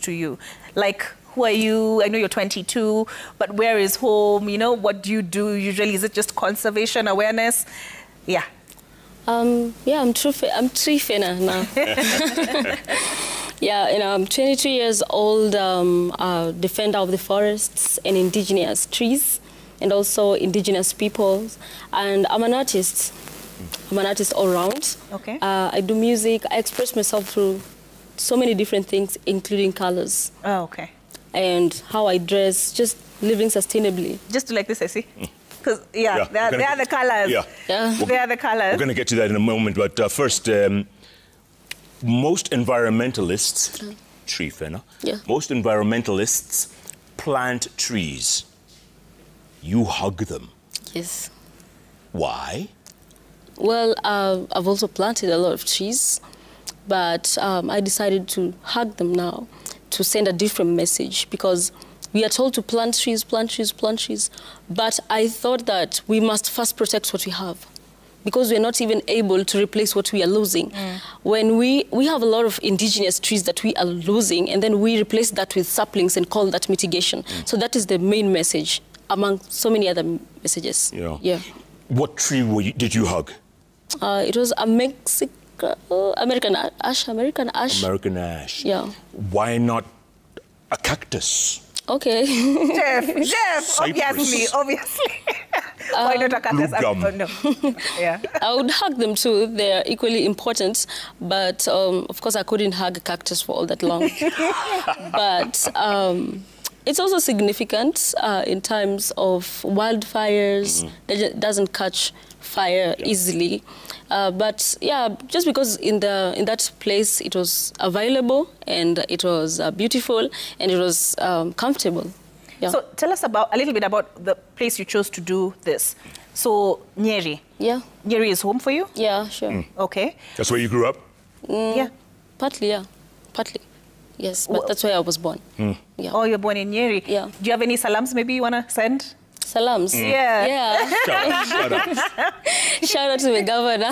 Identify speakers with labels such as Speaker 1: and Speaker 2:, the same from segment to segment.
Speaker 1: to you? Like, who are you? I know you're 22, but where is home? You know, what do you do usually? Is it just conservation awareness? Yeah.
Speaker 2: Yeah, I'm Trifena now. Yeah, you know, I'm 22 years old, defender of the forests and indigenous trees, and also indigenous peoples. And I'm an artist. I'm an artist all around.
Speaker 1: Okay.
Speaker 2: I do music. I express myself through so many different things, including colors.
Speaker 1: Oh, okay.
Speaker 2: And how I dress, just living sustainably.
Speaker 1: Just like this, I see. Because, they are the colors.
Speaker 2: Yeah.
Speaker 1: They are the colors.
Speaker 3: We're going to get to that in a moment, but first, most environmentalists, Trifena, most environmentalists plant trees. You hug them.
Speaker 2: Yes.
Speaker 3: Why?
Speaker 2: Well, I've also planted a lot of trees, but I decided to hug them now to send a different message, because we are told to plant trees, plant trees, plant trees. But I thought that we must first protect what we have, because we're not even able to replace what we are losing. When we have a lot of indigenous trees that we are losing, and then we replace that with saplings and call that mitigation. So that is the main message among so many other messages. Yeah.
Speaker 3: What tree did you hug?
Speaker 2: It was a American ash. American ash.
Speaker 3: American ash.
Speaker 2: Yeah.
Speaker 3: Why not a cactus?
Speaker 2: Okay.
Speaker 1: Jeff, obviously. Why not a cactus? No. Yeah.
Speaker 2: I would hug them too. They're equally important, but of course I couldn't hug a cactus for all that long. But it's also significant in times of wildfires. It doesn't catch fire easily. But yeah, just because in that place it was available and it was beautiful and it was comfortable. Yeah.
Speaker 1: So tell us a little bit about the place you chose to do this. So Nyeri.
Speaker 2: Yeah.
Speaker 1: Nyeri is home for you?
Speaker 2: Yeah, sure.
Speaker 1: Okay.
Speaker 3: That's where you grew up?
Speaker 1: Yeah.
Speaker 2: Partly, yeah. Partly. Yes, but that's where I was born. Yeah.
Speaker 1: Oh, you're born in Nyeri?
Speaker 2: Yeah.
Speaker 1: Do you have any salams maybe you want to send?
Speaker 2: Salams?
Speaker 1: Yeah.
Speaker 3: Shut up.
Speaker 2: Shout out to the governor.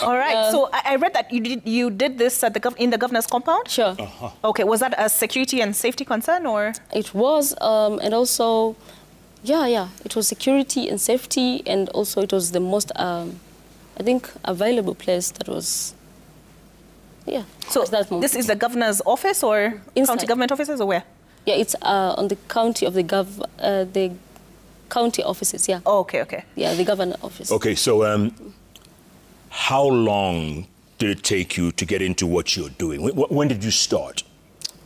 Speaker 1: All right. So I read that you did this at in the governor's compound?
Speaker 2: Sure.
Speaker 1: Okay. Was that a security and safety concern, or?
Speaker 2: It was, and also, it was security and safety, and also it was the most, I think, available place that was. Yeah.
Speaker 1: So this is the governor's office or county government offices, or where?
Speaker 2: Yeah, it's on the county of the county offices. Yeah.
Speaker 1: Oh, okay.
Speaker 2: Yeah, the governor office.
Speaker 3: Okay, so how long did it take you to get into what you're doing? When did you start?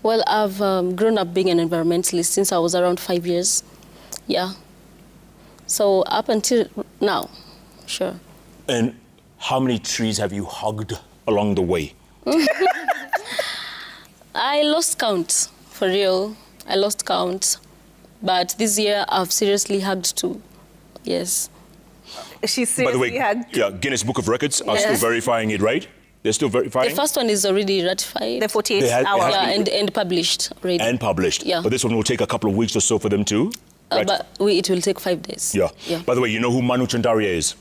Speaker 2: Well, I've grown up being an environmentalist since I was around 5 years. Yeah. So up until now, sure.
Speaker 3: And how many trees have you hugged along the way?
Speaker 2: I lost count, for real. I lost count. But this year, I've seriously hugged 2. Yes.
Speaker 1: She seriously hugged 2.
Speaker 3: Yeah, Guinness Book of Records are still verifying it, right? They're still verifying?
Speaker 2: The first one is already ratified.
Speaker 1: The 48 hours.
Speaker 2: Yeah, and published already.
Speaker 3: And published.
Speaker 2: Yeah.
Speaker 3: But this one will take a couple of weeks or so for them to...
Speaker 2: But it will take 5 days.
Speaker 3: Yeah. By the way, you know who Manu Chandaria is?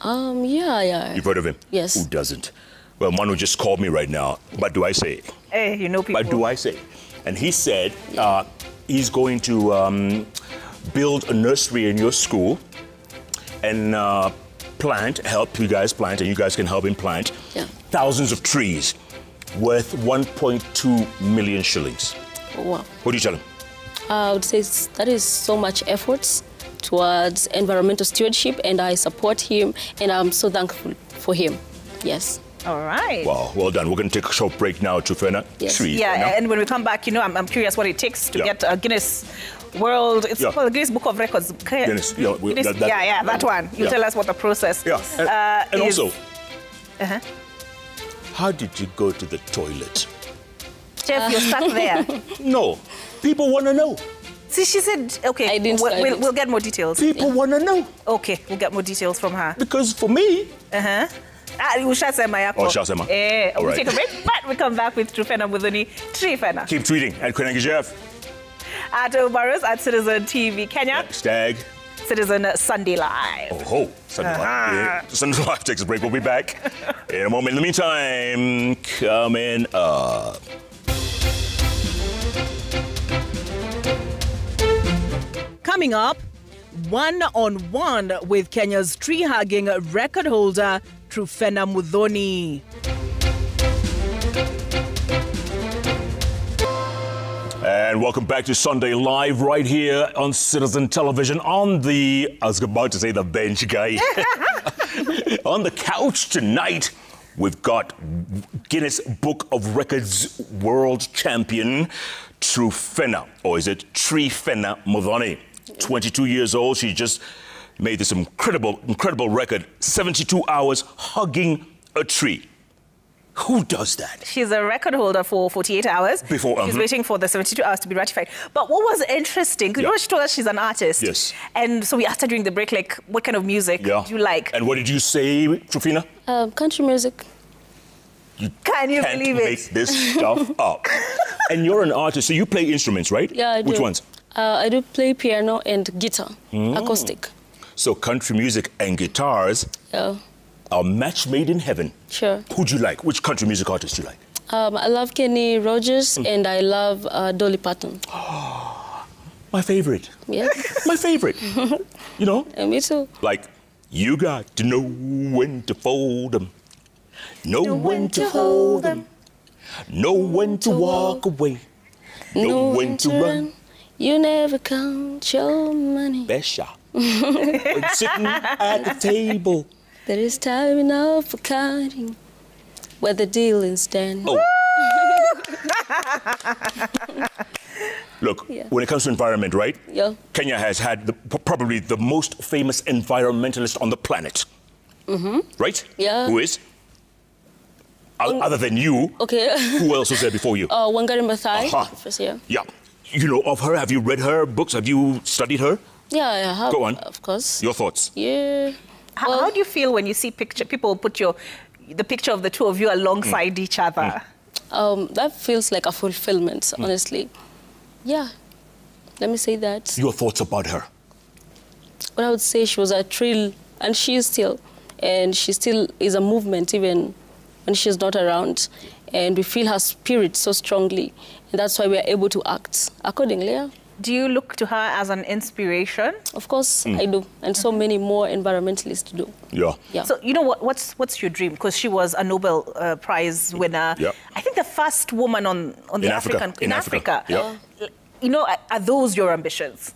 Speaker 2: Yeah.
Speaker 3: You've heard of him?
Speaker 2: Yes.
Speaker 3: Who doesn't? Well, Manu just called me right now. But do I say?
Speaker 1: Hey, you know people.
Speaker 3: But do I say? And he said he's going to build a nursery in your school and help you guys plant, and you guys can help him plant thousands of trees worth 1.2 million shillings.
Speaker 2: Wow.
Speaker 3: What do you tell him?
Speaker 2: I would say that is so much efforts towards environmental stewardship, and I support him, and I'm so thankful for him. Yes.
Speaker 1: All right.
Speaker 3: Wow, well done. We're going to take a short break now to Fena.
Speaker 2: Yes.
Speaker 1: And when we come back, I'm curious what it takes to get a Guinness World. It's called the Guinness Book of Records.
Speaker 3: Guinness,
Speaker 1: that one. You tell us what the process.
Speaker 3: Yeah. And also, how did you go to the toilet?
Speaker 1: Jeff, you're stuck there.
Speaker 3: No, people want to know.
Speaker 1: See, she said, okay, we'll get more details.
Speaker 3: People want to know.
Speaker 1: Okay, we'll get more details from her.
Speaker 3: Because for me...
Speaker 1: We'll take a break, but we come back with Trifena Muthoni. Trifena.
Speaker 3: Keep tweeting at Kwenangi Jeff.
Speaker 1: At Obaros, at Citizen TV Kenya.
Speaker 3: Stag.
Speaker 1: Citizen Sunday Live.
Speaker 3: Sunday Live. Yeah. Sunday Live takes a break. We'll be back in a moment. In the meantime, coming up.
Speaker 4: Coming up, one-on-one with Kenya's tree-hugging record holder, Truphena Muthoni.
Speaker 3: And welcome back to Sunday Live right here on Citizen Television on the, I was about to say the bench guy. On the couch tonight, we've got Guinness Book of Records world champion Truphena, or is it Truphena Muthoni? 22 years old. She just made this incredible record, 72 hours hugging a tree. Who does that?
Speaker 1: She's a record holder for 48 hours. She's waiting for the 72 hours to be ratified. But what was interesting, because you know, she told us she's an artist.
Speaker 3: Yes.
Speaker 1: And so we asked her during the break, like, what kind of music do you like?
Speaker 3: And what did you say, Truphena?
Speaker 2: Country music.
Speaker 3: You
Speaker 1: Can you
Speaker 3: can't
Speaker 1: believe
Speaker 3: make
Speaker 1: it?
Speaker 3: this stuff up. And you're an artist, so you play instruments, right?
Speaker 2: Yeah, I do.
Speaker 3: Which ones?
Speaker 2: I do play piano and guitar, acoustic.
Speaker 3: So country music and guitars are match made in heaven.
Speaker 2: Sure.
Speaker 3: Who'd you like? Which country music artist do you like?
Speaker 2: I love Kenny Rogers and I love Dolly Parton.
Speaker 3: My favorite.
Speaker 2: Yeah.
Speaker 3: My favorite. You know?
Speaker 2: Me too.
Speaker 3: Like, you got to know when to fold them, know when to hold them, know when to walk away, know when to run.
Speaker 2: You never count your money.
Speaker 3: Best shot. When sitting at the table.
Speaker 2: There is time enough for counting where the dealing's done.
Speaker 3: Oh. Look, when it comes to environment, right?
Speaker 2: Yeah.
Speaker 3: Kenya has had probably the most famous environmentalist on the planet. Right?
Speaker 2: Yeah.
Speaker 3: Who is? Other than you.
Speaker 2: Okay.
Speaker 3: Who else was there before you?
Speaker 2: Wangari Maathai.
Speaker 3: Yeah. You know of her? Have you read her books? Have you studied her?
Speaker 2: Yeah, I have.
Speaker 3: Go on.
Speaker 2: Of course.
Speaker 3: Your thoughts?
Speaker 2: Yeah.
Speaker 1: How do you feel when you see people put the picture of the two of you alongside each other?
Speaker 2: That feels like a fulfillment, honestly. Yeah. Let me say that.
Speaker 3: Your thoughts about her?
Speaker 2: Well, I would say she was a thrill, and she is still. And she still is a movement even when she's not around. And we feel her spirit so strongly. And that's why we are able to act accordingly. Yeah.
Speaker 1: Do you look to her as an inspiration?
Speaker 2: Of course, I do. And so many more environmentalists do.
Speaker 3: Yeah.
Speaker 2: Yeah.
Speaker 1: So, you know, what's your dream? Because she was a Nobel Prize winner.
Speaker 3: Yeah.
Speaker 1: I think the first woman on the African...
Speaker 3: In Africa. Yeah.
Speaker 1: You know, are those your ambitions?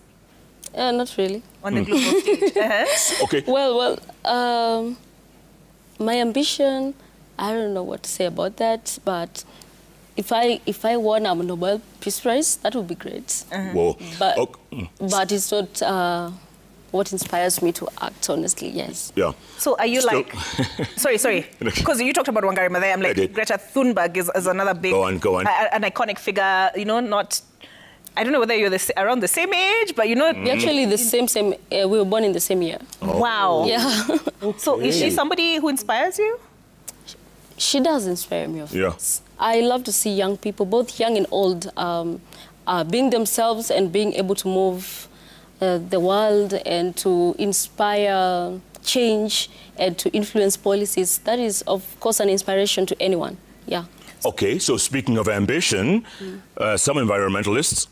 Speaker 2: Not really.
Speaker 1: On the global stage?
Speaker 3: Okay.
Speaker 2: Well, my ambition, I don't know what to say about that, but if I won a Nobel Peace Prize, that would be great.
Speaker 3: Whoa.
Speaker 2: But it's not what inspires me to act, honestly, yes.
Speaker 3: Yeah.
Speaker 1: So are you like... Sorry. Because you talked about Wangari Maathai. I'm like, Greta Thunberg is another big...
Speaker 3: Go on.
Speaker 1: An iconic figure, you know, not... I don't know whether you're around the same age, but you know...
Speaker 2: We're actually the same we were born in the same year.
Speaker 3: Oh.
Speaker 1: Wow.
Speaker 2: Yeah.
Speaker 1: So is she somebody who inspires you?
Speaker 2: She does inspire me, of course. I love to see young people, both young and old, being themselves and being able to move the world and to inspire change and to influence policies. That is, of course, an inspiration to anyone. Yeah.
Speaker 3: Okay, so speaking of ambition, some environmentalists,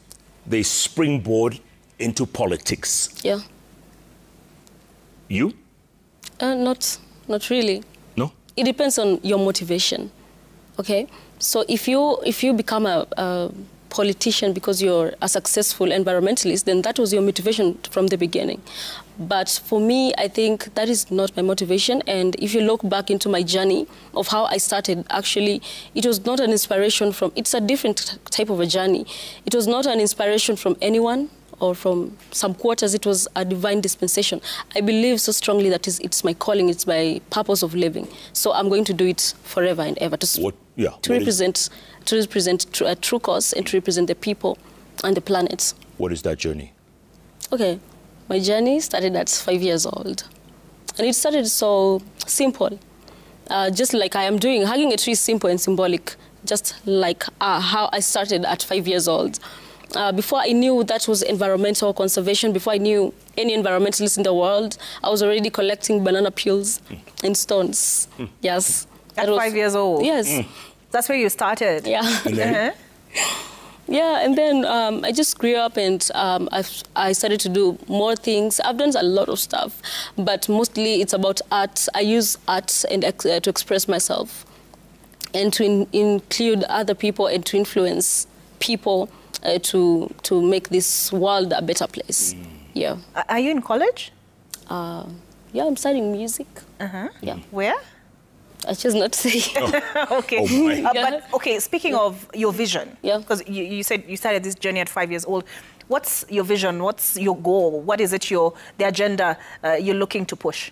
Speaker 3: they springboard into politics.
Speaker 2: Yeah.
Speaker 3: You?
Speaker 2: Not really.
Speaker 3: No?
Speaker 2: It depends on your motivation. Okay? So if you become a politician because you're a successful environmentalist, then that was your motivation from the beginning. But for me, I think that is not my motivation. And if you look back into my journey of how I started, actually, it was not an inspiration from, it's a different type of a journey. It was not an inspiration from anyone or from some quarters. It was a divine dispensation. I believe so strongly that it's my calling, it's my purpose of living. So I'm going to do it forever and ever to represent a true cause and to represent the people and the planet.
Speaker 3: What is that journey?
Speaker 2: Okay, my journey started at 5 years old. And it started so simple. Just like I am doing, hugging a tree is simple and symbolic, just like how I started at 5 years old. Before I knew that was environmental conservation, before I knew any environmentalist in the world, I was already collecting banana peels and stones. Yes.
Speaker 1: At 5 years old?
Speaker 2: Yes.
Speaker 1: That's where you started?
Speaker 2: Yeah. Yeah, and then I just grew up and I started to do more things. I've done a lot of stuff, but mostly it's about art. I use art and to express myself and to include other people and to influence people to make this world a better place. Yeah.
Speaker 1: Are you in college?
Speaker 2: Yeah, I'm studying music. Yeah.
Speaker 1: Where?
Speaker 2: I choose not to say.
Speaker 1: Okay.
Speaker 3: Oh my.
Speaker 1: But okay, speaking of your vision,
Speaker 2: Yeah.
Speaker 1: because you said you started this journey at 5 years old. What's your vision? What's your goal? What is it the agenda you're looking to push?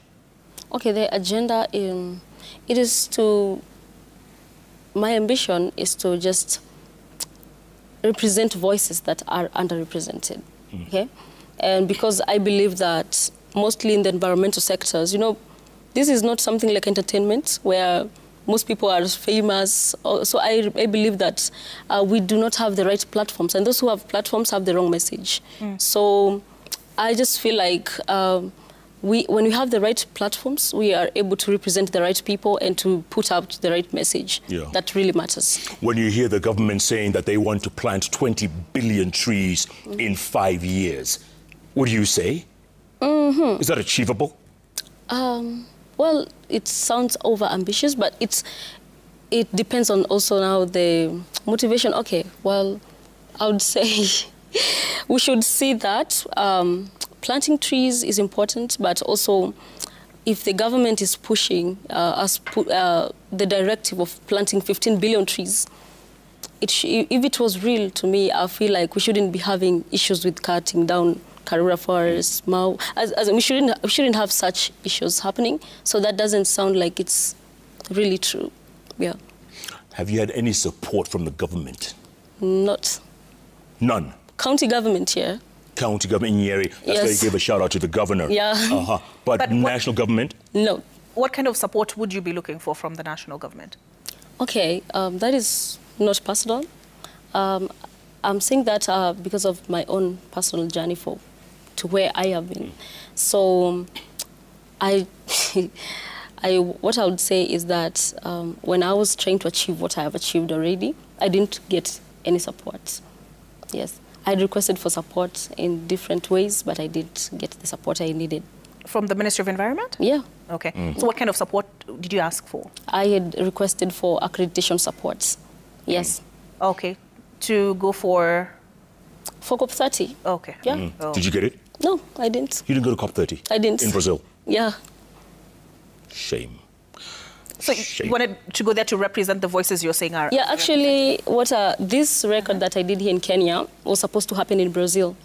Speaker 2: Okay, the agenda it is to. My ambition is to just represent voices that are underrepresented. Okay, and because I believe that mostly in the environmental sectors, you know, this is not something like entertainment where most people are famous. So I believe that we do not have the right platforms, and those who have platforms have the wrong message. So I just feel like when we have the right platforms, we are able to represent the right people and to put out the right message that really matters.
Speaker 3: When you hear the government saying that they want to plant 20 billion trees in 5 years, what do you say? Is that achievable?
Speaker 2: Well, it sounds over-ambitious, but it depends on also now the motivation. Okay, well, I would say we should see that planting trees is important, but also if the government is pushing the directive of planting 15 billion trees, if it was real to me, I feel like we shouldn't be having issues with cutting down Karura Forest, Mau. As we shouldn't have such issues happening. So that doesn't sound like it's really true. Yeah.
Speaker 3: Have you had any support from the government?
Speaker 2: Not.
Speaker 3: None.
Speaker 2: County government here.
Speaker 3: County government in Nyeri. That's why you gave a shout out to the governor.
Speaker 2: Yeah.
Speaker 3: But national government?
Speaker 2: No.
Speaker 1: What kind of support would you be looking for from the national government?
Speaker 2: Okay, that is not personal. I'm saying that because of my own personal journey to where I have been. So what I would say is that when I was trying to achieve what I have achieved already, I didn't get any support. Yes, I requested for support in different ways, but I didn't get the support I needed.
Speaker 1: From the Ministry of Environment?
Speaker 2: Yeah.
Speaker 1: Okay. So what kind of support did you ask for?
Speaker 2: I had requested for accreditation support. Yes.
Speaker 1: Okay. To go for
Speaker 2: COP30.
Speaker 1: Okay.
Speaker 2: Yeah.
Speaker 1: Oh.
Speaker 3: Did you get it?
Speaker 2: No, I didn't.
Speaker 3: You didn't go to COP30?
Speaker 2: I didn't.
Speaker 3: In Brazil?
Speaker 2: Yeah.
Speaker 3: Shame.
Speaker 1: So you wanted to go there to represent the voices you're saying are...
Speaker 2: Yeah, actually, this record that I did here in Kenya was supposed to happen in Brazil.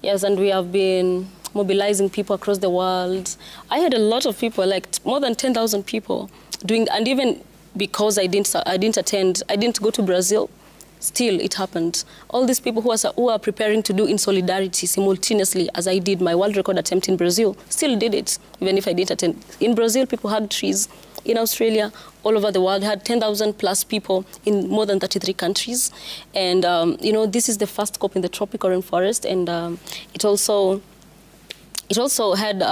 Speaker 2: Yes, and we have been mobilizing people across the world. I had a lot of people, like more than 10,000 people doing, and even because I didn't go to Brazil, still it happened. All these people who are preparing to do in solidarity simultaneously, as I did my world record attempt in Brazil, still did it, even if I didn't attend. In Brazil, people hugged trees. In Australia, all over the world, had 10,000 plus people in more than 33 countries. And, you know, this is the first COP in the tropical rainforest, and it also had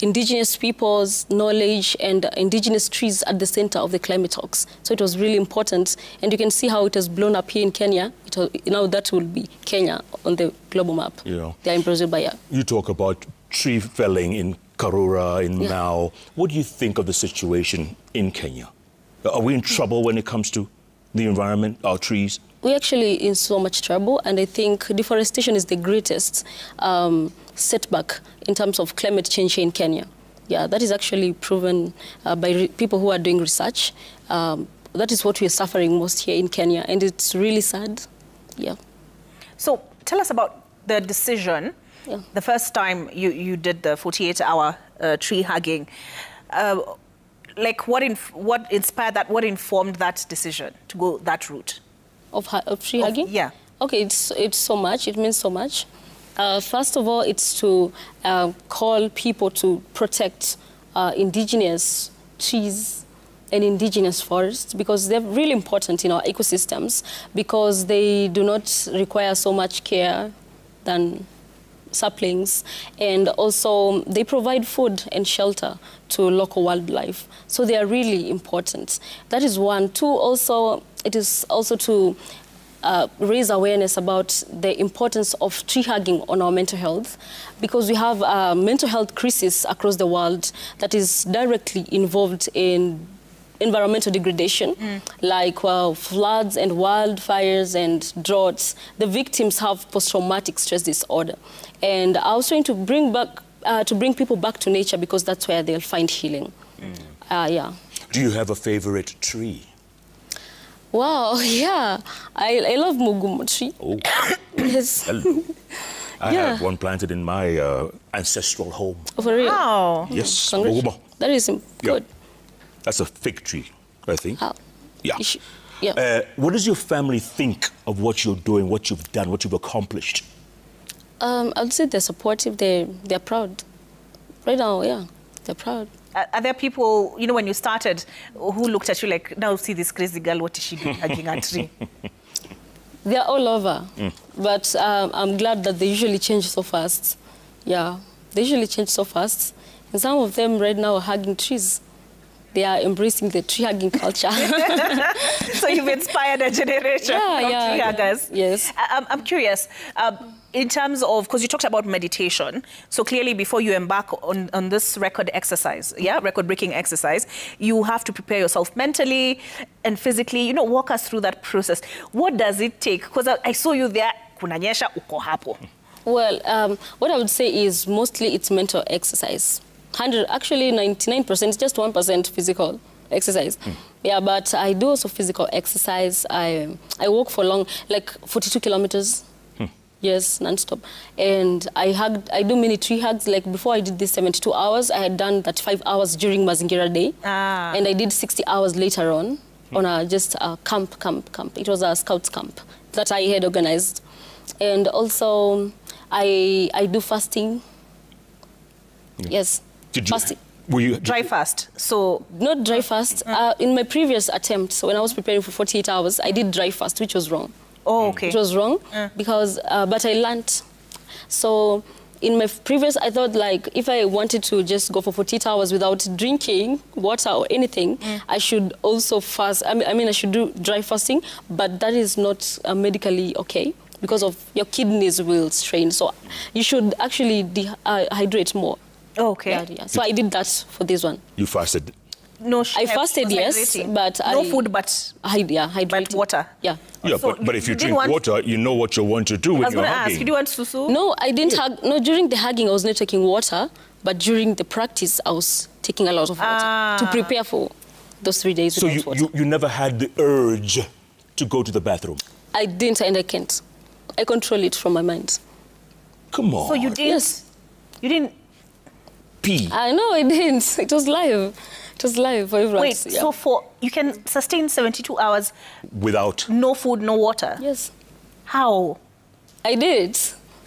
Speaker 2: indigenous people's knowledge and indigenous trees at the center of the climate talks. So it was really important. And you can see how it has blown up here in Kenya. Now that will be Kenya on the global map.
Speaker 3: Yeah.
Speaker 2: They're in Brazil, but yeah.
Speaker 3: You talk about tree felling in Karura, in Mau. What do you think of the situation in Kenya? Are we in trouble when it comes to the environment, our trees?
Speaker 2: We're actually in so much trouble, and I think deforestation is the greatest setback in terms of climate change in Kenya. Yeah, that is actually proven by people who are doing research. That is what we're suffering most here in Kenya, and it's really sad. Yeah.
Speaker 1: So tell us about the decision. Yeah. The first time you did the 48-hour tree hugging. Like what inspired that? What informed that decision to go that route?
Speaker 2: Of tree hugging?
Speaker 1: Yeah.
Speaker 2: Okay, it's so much. It means so much. First of all, it's to call people to protect indigenous trees and indigenous forests, because they're really important in our ecosystems, because they do not require so much care than saplings, and also they provide food and shelter to local wildlife. So they are really important. That is one. Two, also, it is also to raise awareness about the importance of tree hugging on our mental health, because we have a mental health crisis across the world that is directly involved in environmental degradation, like floods and wildfires and droughts. The victims have post-traumatic stress disorder. And I was trying to bring people back to nature, because that's where they'll find healing. Yeah.
Speaker 3: Do you have a favorite tree?
Speaker 2: Wow, yeah. I love Mugumo tree.
Speaker 3: Oh.
Speaker 2: Yes.
Speaker 3: I have one planted in my ancestral home.
Speaker 2: Oh, for real?
Speaker 1: Wow.
Speaker 3: Yes,
Speaker 2: Mugumo. That is good.
Speaker 3: That's a fig tree, I think.
Speaker 2: How?
Speaker 3: Yeah.
Speaker 2: Yeah.
Speaker 3: What does your family think of what you're doing, what you've done, what you've accomplished?
Speaker 2: I'd say they're supportive. They're proud. Right now, yeah, they're proud.
Speaker 1: Are there people, you know, when you started, who looked at you like, now see this crazy girl, what is she doing hugging a tree?
Speaker 2: They're all over. But I'm glad that they usually change so fast. Yeah, they usually change so fast. And some of them right now are hugging trees. They are embracing the tree hugging culture.
Speaker 1: So you've inspired a generation of tree huggers.
Speaker 2: Yes.
Speaker 1: I'm curious, in terms of, because you talked about meditation, so clearly before you embark on this record exercise, record-breaking exercise, you have to prepare yourself mentally and physically, you know, walk us through that process. What does it take? Because I saw you there, kunanyesha uko hapo.
Speaker 2: Well, what I would say is mostly it's mental exercise. Actually 99%, just 1% physical exercise. Yeah, but I do also physical exercise. I walk for long, like 42 kilometers. Yes, non-stop. And I do many tree hugs. Like before I did this 72 hours, I had done that 5 hours during Mazingira Day. And I did 60 hours later on a camp. It was a scouts camp that I had organized. And also I do fasting. Yes. Fasting.
Speaker 3: Were you
Speaker 1: dry fast? So
Speaker 2: not dry fast. In my previous attempt, so when I was preparing for 48 hours, I did dry fast, which was wrong.
Speaker 1: Oh, okay.
Speaker 2: It was wrong because, but I learned. So in my previous, I thought like if I wanted to just go for 48 hours without drinking water or anything, I should also fast. I mean, I should do dry fasting, but that is not medically okay because of your kidneys will strain. So you should actually hydrate more.
Speaker 1: Oh, okay.
Speaker 2: Yeah. So I did that for this one.
Speaker 3: You fasted?
Speaker 1: No,
Speaker 2: I fasted, yes, but
Speaker 1: no food, but
Speaker 2: but
Speaker 1: water.
Speaker 2: Yeah.
Speaker 3: Yeah,
Speaker 1: So
Speaker 3: but if you drink water, you know what you want to do when you're hugging.
Speaker 1: I was going to ask, you do want susu?
Speaker 2: No, I didn't hug. No, during the hugging, I was not taking water, but during the practice, I was taking a lot of water to prepare for those 3 days.
Speaker 3: So you never had the urge to go to the bathroom?
Speaker 2: I didn't, and I can't. I control it from my mind.
Speaker 3: Come on.
Speaker 1: So you didn't?
Speaker 2: Yes.
Speaker 1: You didn't?
Speaker 3: Pee?
Speaker 2: No, I didn't. It was live. It was live for everyone.
Speaker 1: Wait, so you can sustain 72 hours
Speaker 3: without
Speaker 1: no food, no water?
Speaker 2: Yes.
Speaker 1: How?
Speaker 2: I did.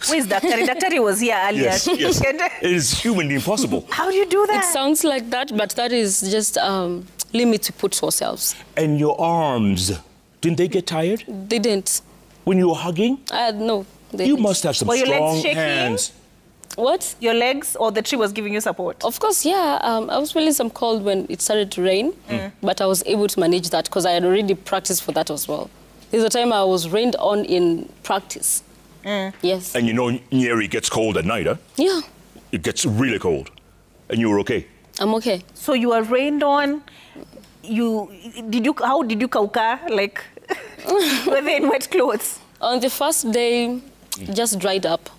Speaker 1: Where's Daktari? Daktari was here earlier.
Speaker 3: Yes. It is humanly impossible.
Speaker 1: How do you do that?
Speaker 2: It sounds like that, but that is just limit to put to ourselves.
Speaker 3: And your arms, didn't they get tired?
Speaker 2: They didn't.
Speaker 3: When you were hugging?
Speaker 2: No.
Speaker 3: You must have some
Speaker 1: Were your
Speaker 3: strong
Speaker 1: legs shaking?
Speaker 3: hands.
Speaker 2: What?
Speaker 1: Your legs, or the tree was giving you support?
Speaker 2: Of course, yeah. I was feeling some cold when it started to rain, but I was able to manage that because I had already practiced for that as well. There's a time I was rained on in practice. Yes.
Speaker 3: And you know Nyeri gets cold at night, huh?
Speaker 2: Yeah.
Speaker 3: It gets really cold. And you were okay?
Speaker 2: I'm okay.
Speaker 1: So you were rained on. How did you kauka? Like, were they in wet clothes?
Speaker 2: On the first day, just dried up.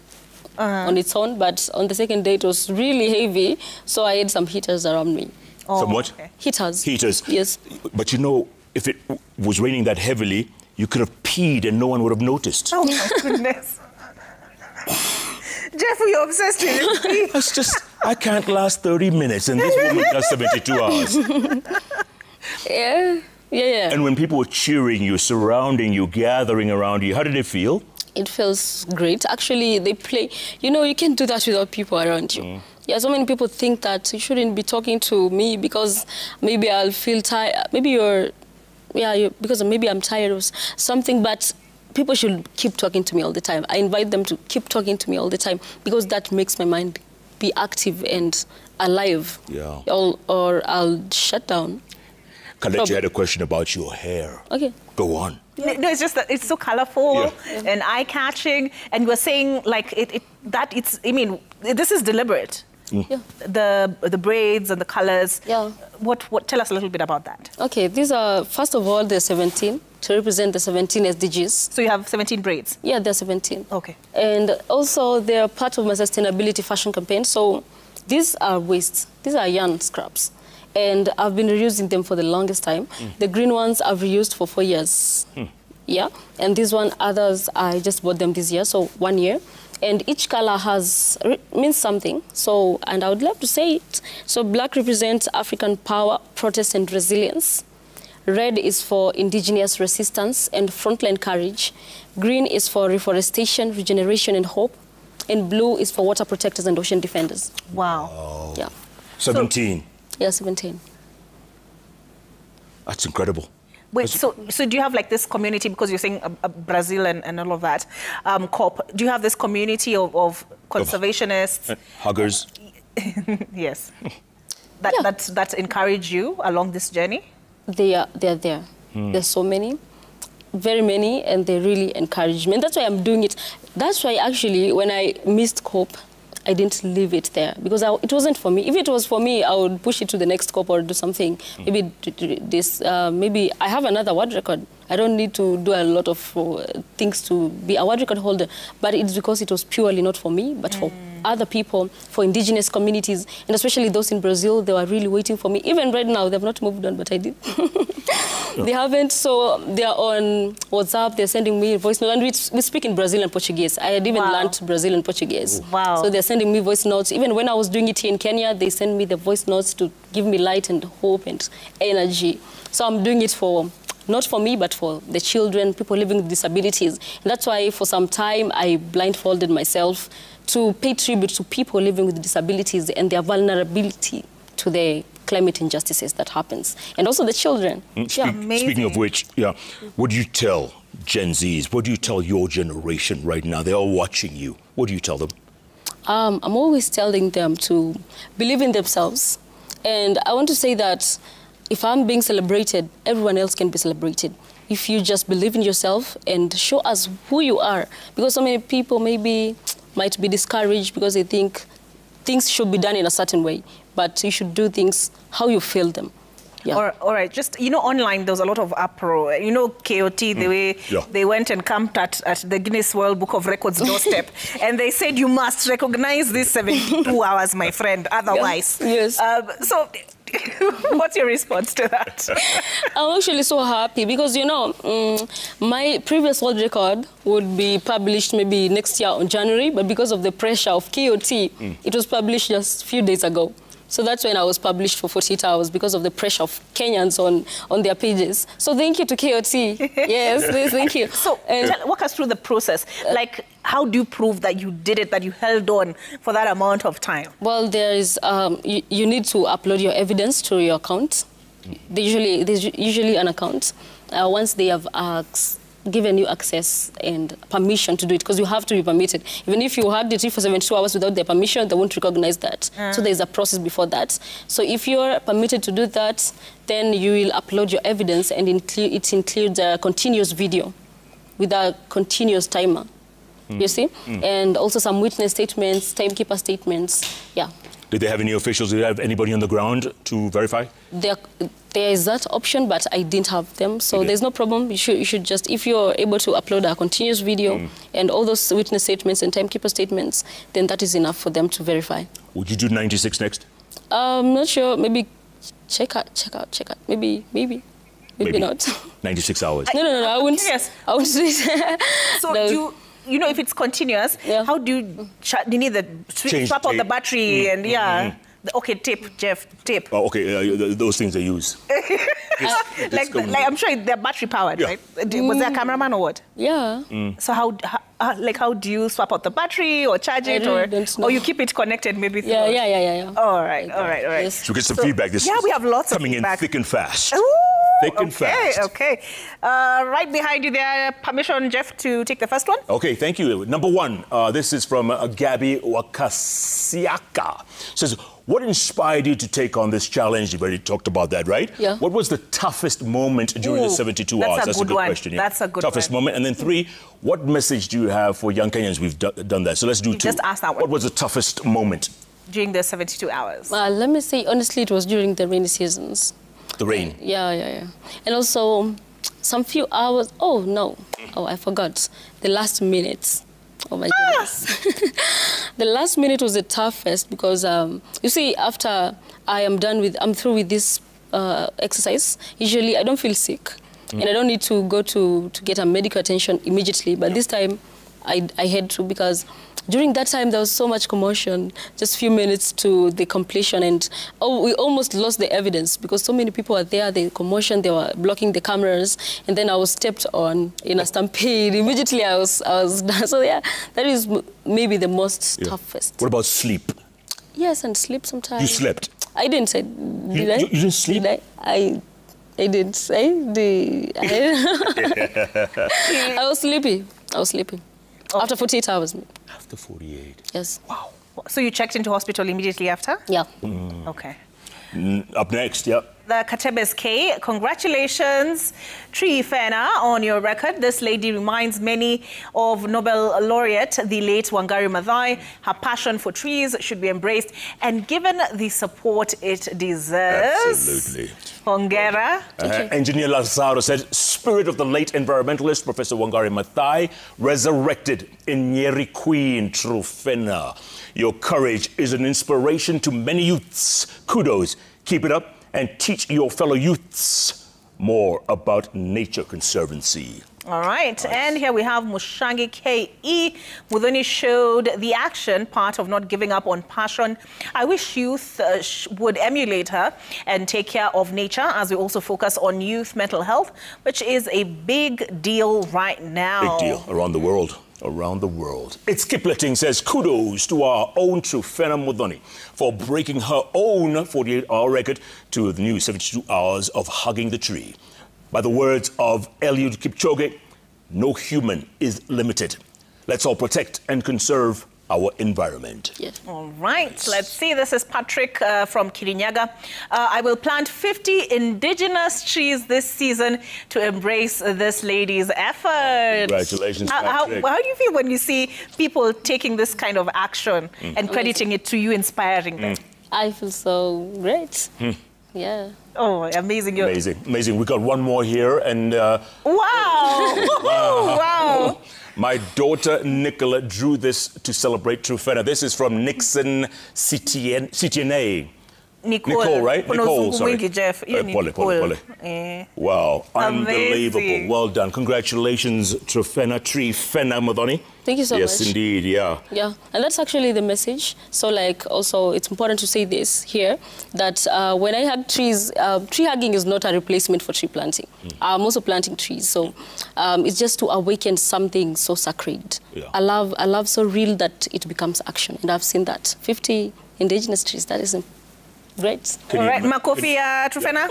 Speaker 2: On its own, but on the second day it was really heavy, so I had some heaters around me.
Speaker 3: Some what?
Speaker 1: Okay.
Speaker 2: Heaters.
Speaker 3: Heaters.
Speaker 2: Yes.
Speaker 3: But you know, if it was raining that heavily, you could have peed and no one would have noticed.
Speaker 1: Oh my goodness. Jeff, you're obsessed with it.
Speaker 3: That's just, I can't last 30 minutes and this woman does 72 hours.
Speaker 2: Yeah.
Speaker 3: And when people were cheering you, surrounding you, gathering around you, how did it feel?
Speaker 2: It feels great. Actually, they play. You know, you can't do that without people around you. Yeah, so many people think that you shouldn't be talking to me because maybe I'll feel tired. Maybe because maybe I'm tired or something, but people should keep talking to me all the time. I invite them to keep talking to me all the time because that makes my mind be active and alive.
Speaker 3: Yeah.
Speaker 2: Or I'll shut down.
Speaker 3: Kalechi had a question about your hair.
Speaker 2: Okay.
Speaker 3: Go on.
Speaker 1: No, it's just that it's so colorful and eye-catching, and we're saying like I mean, this is deliberate.
Speaker 2: Yeah.
Speaker 1: The braids and the colors.
Speaker 2: Yeah.
Speaker 1: What? Tell us a little bit about that.
Speaker 2: Okay, these are, first of all, they're 17 to represent the 17 SDGs.
Speaker 1: So you have 17 braids.
Speaker 2: Yeah, they're 17.
Speaker 1: Okay.
Speaker 2: And also, they're part of my sustainability fashion campaign. So these are wastes. These are yarn scraps. And I've been reusing them for the longest time. The green ones I've reused for 4 years. Yeah. And these others, I just bought them this year, so 1 year. And each color means something. So, and I would love to say it. So black represents African power, protest, and resilience. Red is for indigenous resistance and frontline courage. Green is for reforestation, regeneration, and hope. And blue is for water protectors and ocean defenders.
Speaker 1: Wow.
Speaker 2: Yeah.
Speaker 3: 17.
Speaker 2: Yeah, 17.
Speaker 3: That's incredible.
Speaker 1: Wait, so do you have like this community, because you're saying Brazil and all of that, COP, do you have this community of conservationists?
Speaker 3: Huggers.
Speaker 1: Yes. That encourage you along this journey?
Speaker 2: They're there. There's so many, very many, and they really encourage me. And that's why I'm doing it. That's why actually when I missed COP, I didn't leave it there because it wasn't for me. If it was for me, I would push it to the next COP or do something. Maybe this. Maybe I have another world record. I don't need to do a lot of things to be a world record holder. But it's because it was purely not for me, but for other people, for indigenous communities, and especially those in Brazil. They were really waiting for me. Even right now, they've not moved on, but I did. They haven't, so they're on WhatsApp, they're sending me voice notes, and we speak in Brazilian Portuguese. I had even learned Brazilian Portuguese.
Speaker 1: Wow.
Speaker 2: So they're sending me voice notes. Even when I was doing it here in Kenya, they send me the voice notes to give me light and hope and energy. So I'm doing it for, not for me, but for the children, people living with disabilities. And that's why for some time I blindfolded myself to pay tribute to people living with disabilities and their vulnerability to the climate injustices that happens, and also the children.
Speaker 3: Speaking of which, what do you tell Gen Zs? What do you tell your generation right now? They're all watching you. What do you tell them?
Speaker 2: I'm always telling them to believe in themselves. And I want to say that if I'm being celebrated, everyone else can be celebrated. If you just believe in yourself and show us who you are. Because so many people might be discouraged because they think things should be done in a certain way. But you should do things how you feel them. Yeah.
Speaker 1: All right. Just, online, there was a lot of uproar. KOT, the way they went and camped at the Guinness World Book of Records doorstep. And they said, you must recognize these 72 hours, my friend, otherwise.
Speaker 2: Yes.
Speaker 1: So what's your response to that?
Speaker 2: I'm actually so happy because, my previous world record would be published maybe next year in January. But because of the pressure of KOT, it was published just a few days ago. So that's when I was published for 48 hours because of the pressure of Kenyans on their pages. So thank you to KOT. Yes, please, thank you.
Speaker 1: So walk us through the process. Like, how do you prove that you did it, that you held on for that amount of time?
Speaker 2: Well, there is, you need to upload your evidence to your account. There's usually an account. Once they have given you access and permission to do it, because you have to be permitted. Even if you had it for 72 hours without their permission, they won't recognize that. So there's a process before that. So if you're permitted to do that, then you will upload your evidence, and it includes a continuous video with a continuous timer. You see? And also some witness statements, timekeeper statements. Yeah.
Speaker 3: Did they have any officials? Did they have anybody on the ground to verify?
Speaker 2: There is that option, but I didn't have them. So there's no problem. You should just, if you're able to upload a continuous video and all those witness statements and timekeeper statements, then that is enough for them to verify.
Speaker 3: Would you do 96 next?
Speaker 2: I'm not sure. Maybe check out. Maybe not.
Speaker 3: 96 hours.
Speaker 2: No. I wouldn't.
Speaker 1: Yes.
Speaker 2: I wouldn't do it.
Speaker 1: So
Speaker 2: no.
Speaker 1: if it's continuous, how do you need the swap out the battery and okay, tape, Jeff, tape.
Speaker 3: Oh, okay, those things they use.
Speaker 1: like I'm sure they're battery powered, right? Was there a cameraman or what?
Speaker 2: Yeah.
Speaker 1: So how do you swap out the battery or charge it, or you keep it connected maybe?
Speaker 2: Yeah.
Speaker 1: All right.
Speaker 2: Yes.
Speaker 3: So we get some feedback.
Speaker 1: We have lots of
Speaker 3: feedback. Coming in thick and fast.
Speaker 1: Ooh.
Speaker 3: thick and fast.
Speaker 1: Okay. Right behind you there, permission, Jeff, to take the first one?
Speaker 3: Okay, thank you. Number one, this is from Gabby Wakasiaka. Says, what inspired you to take on this challenge? You've already talked about that, right?
Speaker 2: Yeah.
Speaker 3: What was the toughest moment during the 72 hours?
Speaker 1: That's a good
Speaker 3: question. Yeah.
Speaker 1: That's a good
Speaker 3: toughest
Speaker 1: one.
Speaker 3: moment. And then 3, what message do you have for young Kenyans? We've done that. So let's do 2.
Speaker 1: Just ask that one.
Speaker 3: What was the toughest moment?
Speaker 1: During the 72 hours.
Speaker 2: Let me say, honestly, it was during the rainy seasons.
Speaker 3: The rain.
Speaker 2: Yeah. And also, some few hours, I forgot. The last minutes. Oh my goodness. The last minute was the toughest because, you see, after I'm through with this exercise, usually I don't feel sick. And I don't need to go to get a medical attention immediately. But this time, I had to because during that time, there was so much commotion, just a few minutes to the completion, and we almost lost the evidence because so many people were there, the commotion, they were blocking the cameras, and then I was stepped on in a stampede. Immediately, I was done. So, yeah, that is maybe the most toughest.
Speaker 3: What about sleep?
Speaker 2: Yes, and sleep sometimes.
Speaker 3: You slept?
Speaker 2: I didn't say, did I?
Speaker 3: You didn't sleep?
Speaker 2: Did I didn't say. I was sleepy. After 48 hours.
Speaker 3: After 48?
Speaker 2: Yes.
Speaker 1: Wow. So you checked into hospital immediately after?
Speaker 2: Yeah.
Speaker 1: Okay.
Speaker 3: Up next, yeah.
Speaker 1: The Katebes K, congratulations, Tree Fena, on your record. This lady reminds many of Nobel laureate, the late Wangari Maathai. Her passion for trees should be embraced and given the support it deserves.
Speaker 3: Absolutely.
Speaker 1: Hongera.
Speaker 3: Engineer Lazaro said, spirit of the late environmentalist, Professor Wangari Maathai, resurrected in Nyeri Queen, Trufena. Your courage is an inspiration to many youths. Kudos. Keep it up and teach your fellow youths more about nature conservancy.
Speaker 1: All right, nice. And here we have Mushangi K.E. Muthoni showed the action part of not giving up on passion. I wish youth would emulate her and take care of nature as we also focus on youth mental health, which is a big deal right now.
Speaker 3: Big deal around the world. Around the world. It's Kipleting says, kudos to our own Trufena Muthoni for breaking her own 48-hour record to the new 72 hours of hugging the tree. By the words of Eliud Kipchoge, no human is limited. Let's all protect and conserve our environment.
Speaker 2: Yes.
Speaker 1: All right, let's see. This is Patrick from Kirinyaga. I will plant 50 indigenous trees this season to embrace this lady's effort.
Speaker 3: Congratulations, Patrick.
Speaker 1: How do you feel when you see people taking this kind of action and crediting it to you, inspiring them?
Speaker 2: I feel so great. Yeah.
Speaker 1: Oh, amazing.
Speaker 3: Amazing. We got one more here and...
Speaker 1: Wow! Wow!
Speaker 3: My daughter, Nicola, drew this to celebrate Trufena. This is from Nixon Citiene. Nicole, right? Nicole, sorry.
Speaker 1: Jeff.
Speaker 3: Pole. Wow, unbelievable.
Speaker 1: Amazing.
Speaker 3: Well done. Congratulations, Trufena Muthoni.
Speaker 2: Thank you so much.
Speaker 3: Yes, indeed, yeah.
Speaker 2: Yeah, and that's actually the message. So, like, also, it's important to say this here, that when I hug trees, tree hugging is not a replacement for tree planting. I'm also planting trees, so it's just to awaken something so sacred.
Speaker 3: Yeah.
Speaker 2: I love so real that it becomes action, and I've seen that. 50 indigenous trees, that is great.
Speaker 1: All right, Makofi Trufena.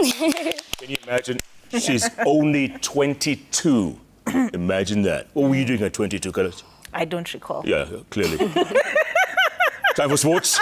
Speaker 3: Can you imagine? She's only 22. Imagine that. What were you doing at 22, Khaled?
Speaker 1: I don't recall.
Speaker 3: Yeah, clearly. Time for sports.